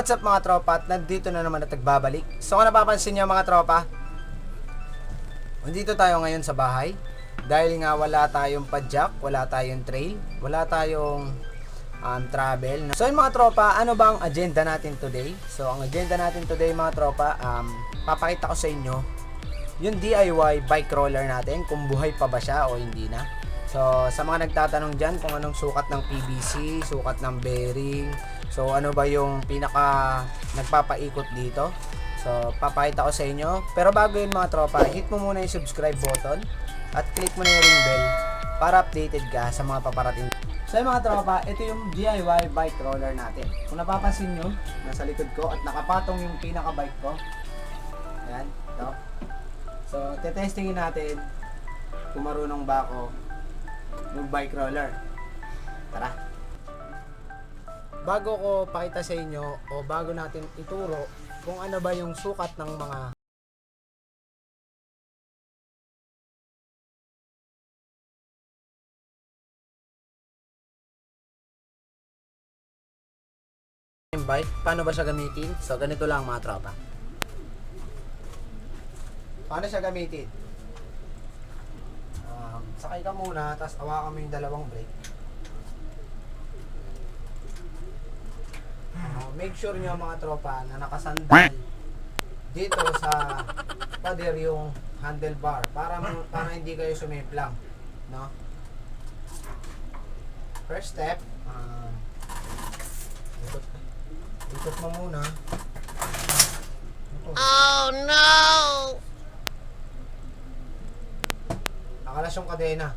what's up mga tropa, at nandito na naman at nagbabalik. So kung napapansin nyo mga tropa, nandito tayo ngayon sa bahay. Dahil nga wala tayong padjak, wala tayong trail, wala tayong travel. So yun mga tropa, ano bang agenda natin today? So ang agenda natin today mga tropa, papakita ko sa inyo yung DIY bike roller natin, kung buhay pa ba siya o hindi na. So sa mga nagtatanong dyan kung anong sukat ng PVC, sukat ng bearing, so ano ba yung pinaka nagpapaikot dito, so papakita ko sa inyo. Pero bago yun mga tropa, hit mo muna yung subscribe button at click mo na yung ring bell para updated ka sa mga paparating. So yung mga tropa, ito yung DIY bike roller natin. Kung napapansin nyo, nasa likod ko at nakapatong yung pinaka bike ko. Yan, ito. So tetestingin natin kung marunong ba ako mag bike roller. Tara. Bago ko pakita sa inyo o bago natin ituro kung ano ba yung sukat ng mga bike, paano ba siya gamitin? So ganito lang mga tropa. Paano siya gamitin? Sakay ka muna, tapos hawakan mo yung dalawang brake. Make sure nyo mga tropa na nakasandal dito sa pader yung handlebar para hindi kayo sumiplang, no? First step, ikot mo muna. Oh no! Nakalas yung kadena.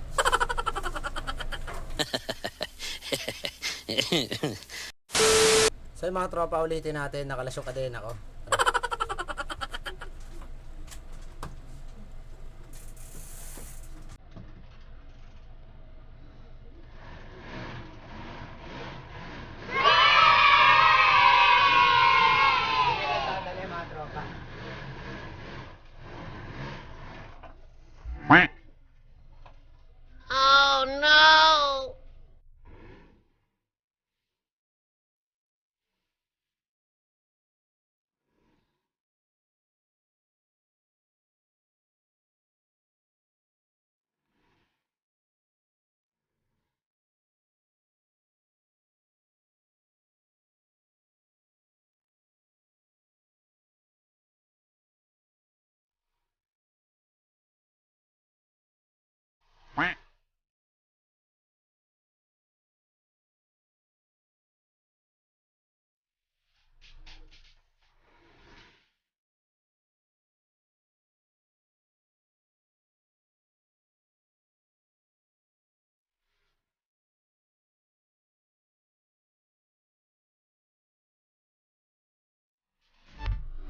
So yung mga tropa, ulitin natin, nakalas yung kadena ko. Dali mga tropa. Oh no!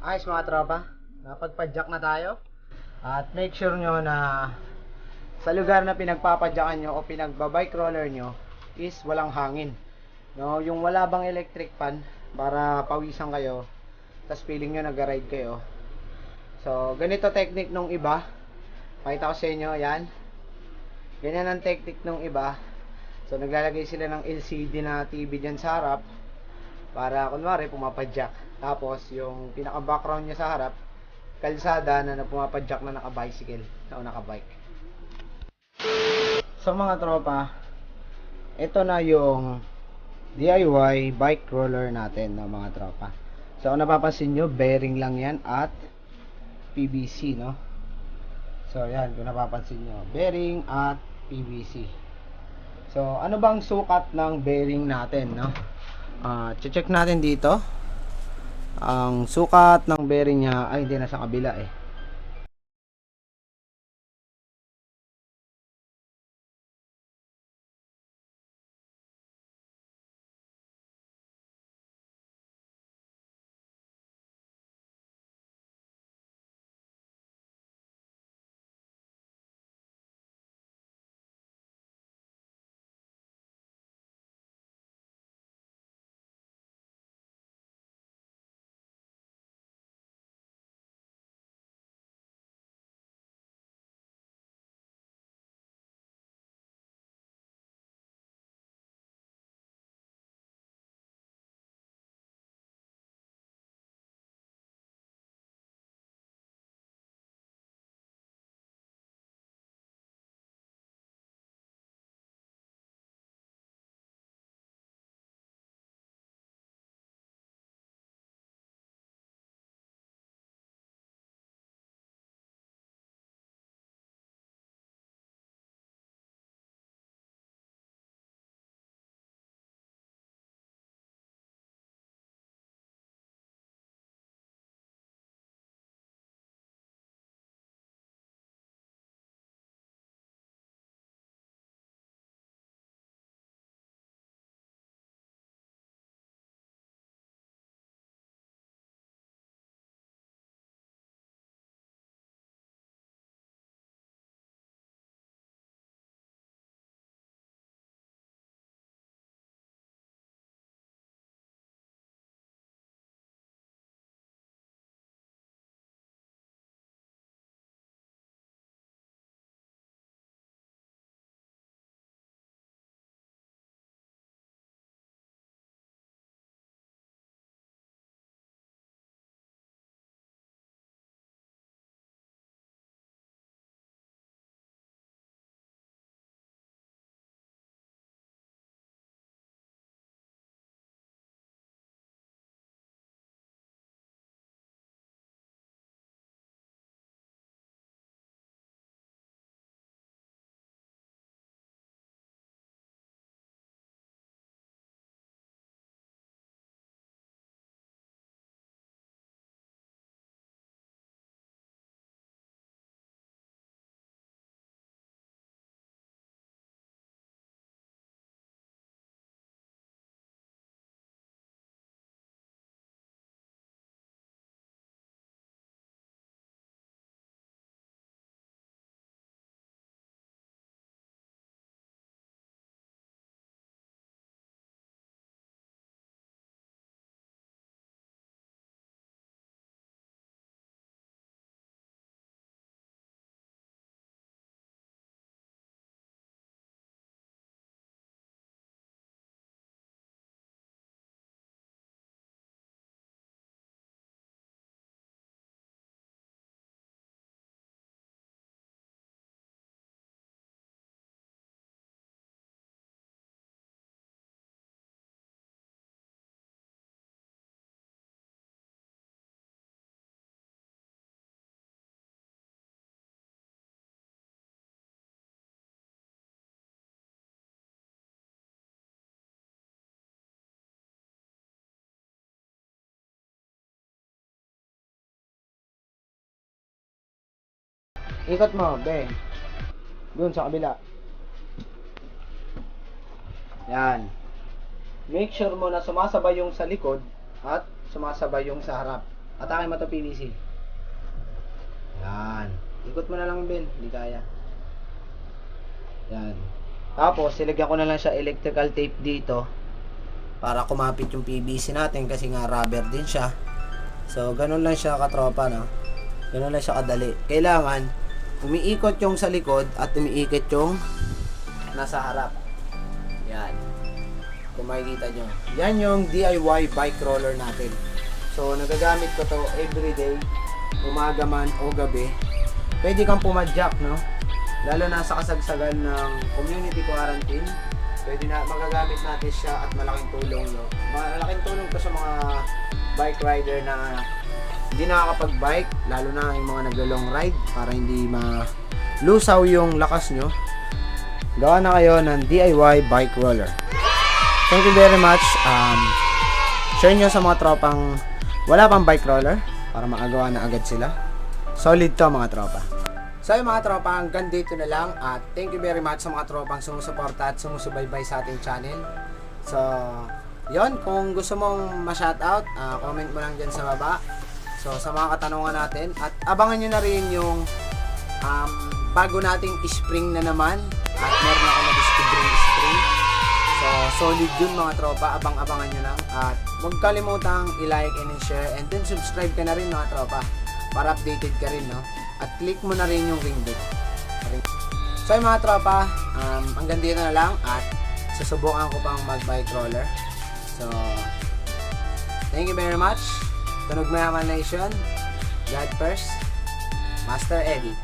Ayos mga tropa, napagpadjak na tayo. At make sure nyo na sa lugar na pinagpapadyakan nyo o pinagbabike roller nyo is walang hangin, no? Yung wala bang electric fan para pawisan kayo, tas feeling nyo nag-ride kayo. So ganito technique nung iba, pakita ko sa inyo. Yan, ganyan ang technique nung iba. So naglalagay sila ng LCD na TV dyan sa harap para kunwari pumapadyak, tapos yung pinaka background niya sa harap kalsada na pumapadyak na naka-bicycle o naka-bike. So mga tropa, ito na yung DIY bike roller natin, no, mga tropa. So kung napapansin nyo, bearing lang yan at PVC, no? So yan, kung napapansin nyo, bearing at PVC. So ano bang sukat ng bearing natin, no? Check natin dito. Ang sukat ng bearing niya ay hindi, nasa kabila eh. Ikot mo, be. Doon sa kabila. Yan. Make sure mo na sumasabay yung sa likod at sumasabay yung sa harap. Atake mo to PVC. Yan. Ikot mo na lang, Ben. Hindi kaya. Yan. Tapos, silagyan ko na lang siya electrical tape dito para kumapit yung PVC natin kasi nga rubber din siya. So, ganun lang siya katropa, no? Ganun lang siya kadali. Kailangan, umiikot yung sa likod at umiikot yung nasa harap. Yan. Kung makikita nyo. Yan yung DIY bike roller natin. So, nagagamit ko to everyday, umaga man o gabi. Pwede kang pumadyak, no? Lalo na sa kasagsagan ng community quarantine. Pwede na, magagamit natin siya at malaking tulong, no? Malaking tulong to sa mga bike rider na hindi nakakapag-bike, lalo na yung mga naglo-long ride para hindi malusaw yung lakas nyo. Gawa na kayo ng DIY bike roller. Thank you very much. Share nyo sa mga tropang wala pang bike roller para makagawa na agad sila. Solid to mga tropa. So yung mga tropa, hanggang dito na lang at thank you very much sa mga tropang sumusuporta at sumusubaybay sa ating channel. So, yon, kung gusto mong ma-shoutout, comment mo lang dyan sa baba. So, sa mga katanungan natin at abangan nyo na rin yung bago nating spring na naman at meron ako na-discovering spring. So, solid yun mga tropa, abang-abangan nyo lang at huwag kalimutang i-like and share and then subscribe ka na rin mga tropa para updated ka rin, no? At click mo na rin yung ring bell. So yung mga tropa, hanggang dito na lang at susubukan ko pang mag-bike roller. So, thank you very much. Tunog Mayaman Nation. God first. Master Eddie.